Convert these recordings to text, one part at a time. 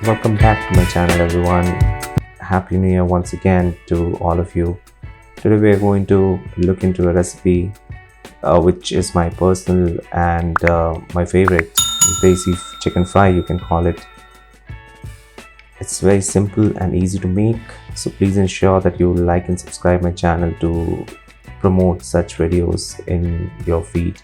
Welcome back to my channel, everyone. Happy New Year once again to all of you. Today we are going to look into a recipe which is my personal and my favorite, Desi chicken fry, you can call it. It's very simple and easy to make, so please ensure that you like and subscribe my channel to promote such videos in your feed.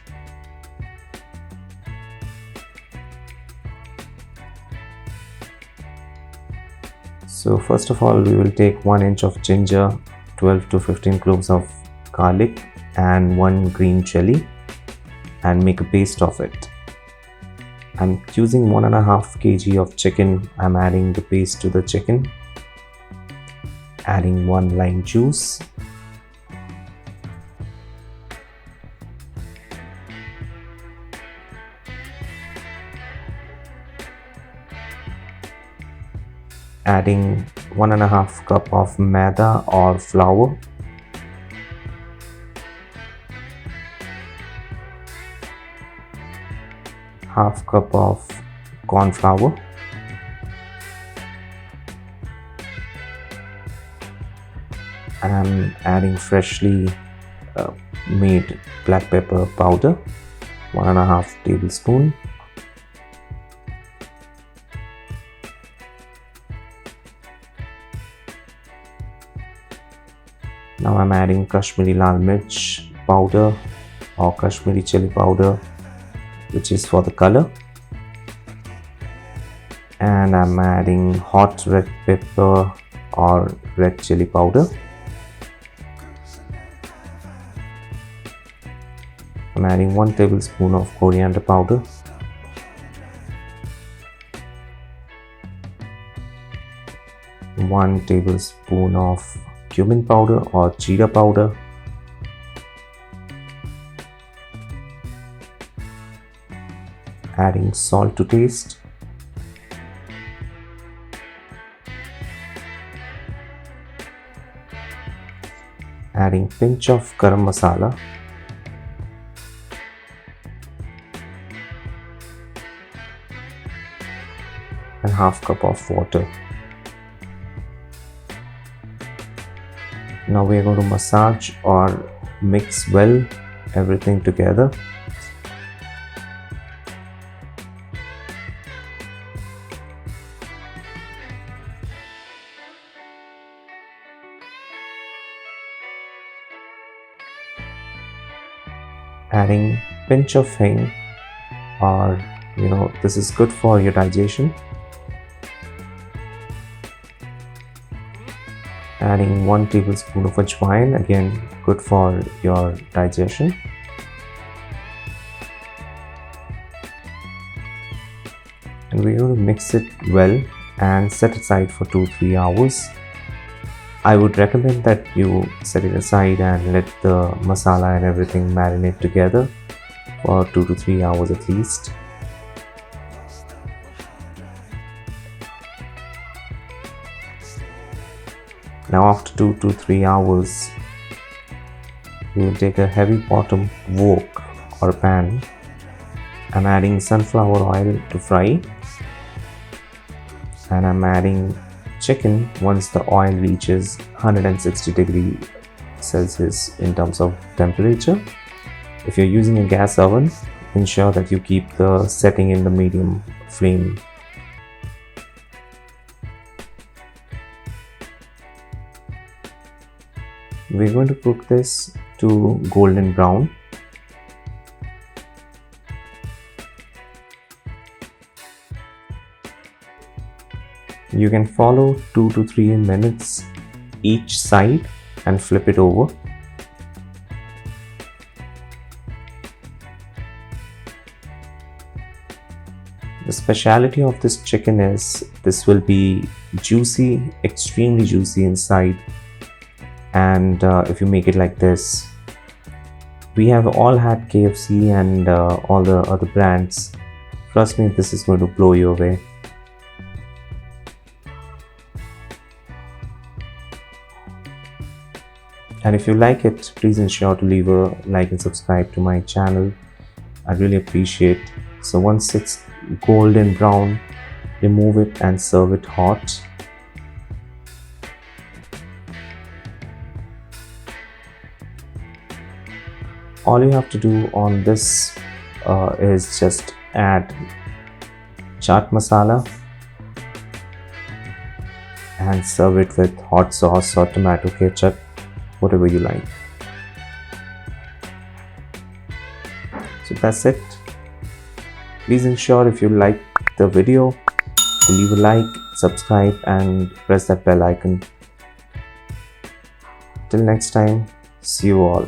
So first of all, we will take 1 inch of ginger, 12 to 15 cloves of garlic and 1 green chilli and make a paste of it. I'm using 1.5 kg of chicken. I'm adding the paste to the chicken, adding 1 lime juice, adding 1.5 cup of maida or flour, half cup of corn flour, I'm adding freshly made black pepper powder, 1.5 tablespoon, now I'm adding Kashmiri Lal Mirch powder or Kashmiri Chilli Powder, which is for the color, and I'm adding hot red pepper or red chili powder. I'm adding 1 tablespoon of coriander powder, one tablespoon of cumin powder or jeera powder, adding salt to taste, adding pinch of Garam Masala, and half cup of water. Now we are going to massage or mix well everything together. Adding pinch of hing, or this is good for your digestion. Adding 1 tablespoon of Ajwain, again good for your digestion. And we're going to mix it well and set aside for 2-3 hours. I would recommend that you set it aside and let the masala and everything marinate together for 2 to 3 hours at least. Now after 2 to 3 hours, we will take a heavy bottom wok or pan. I'm adding sunflower oil to fry, and I'm adding chicken once the oil reaches 160 degrees Celsius in terms of temperature. If you're using a gas oven, ensure that you keep the setting in the medium flame. We're going to cook this to golden brown. You can follow 2 to 3 minutes each side and flip it over. The speciality of this chicken is this will be juicy, extremely juicy inside. And if you make it like this, we have all had KFC and all the other brands. Trust me, this is going to blow you away. And if you like it, please ensure to leave a like and subscribe to my channel. I really appreciate. So once it's golden brown, remove it and serve it hot. All you have to do on this is just add Chat Masala and serve it with hot sauce or tomato ketchup, whatever you like. So that's it. Please ensure if you like the video to leave a like, subscribe and press that bell icon. Till next time, see you all.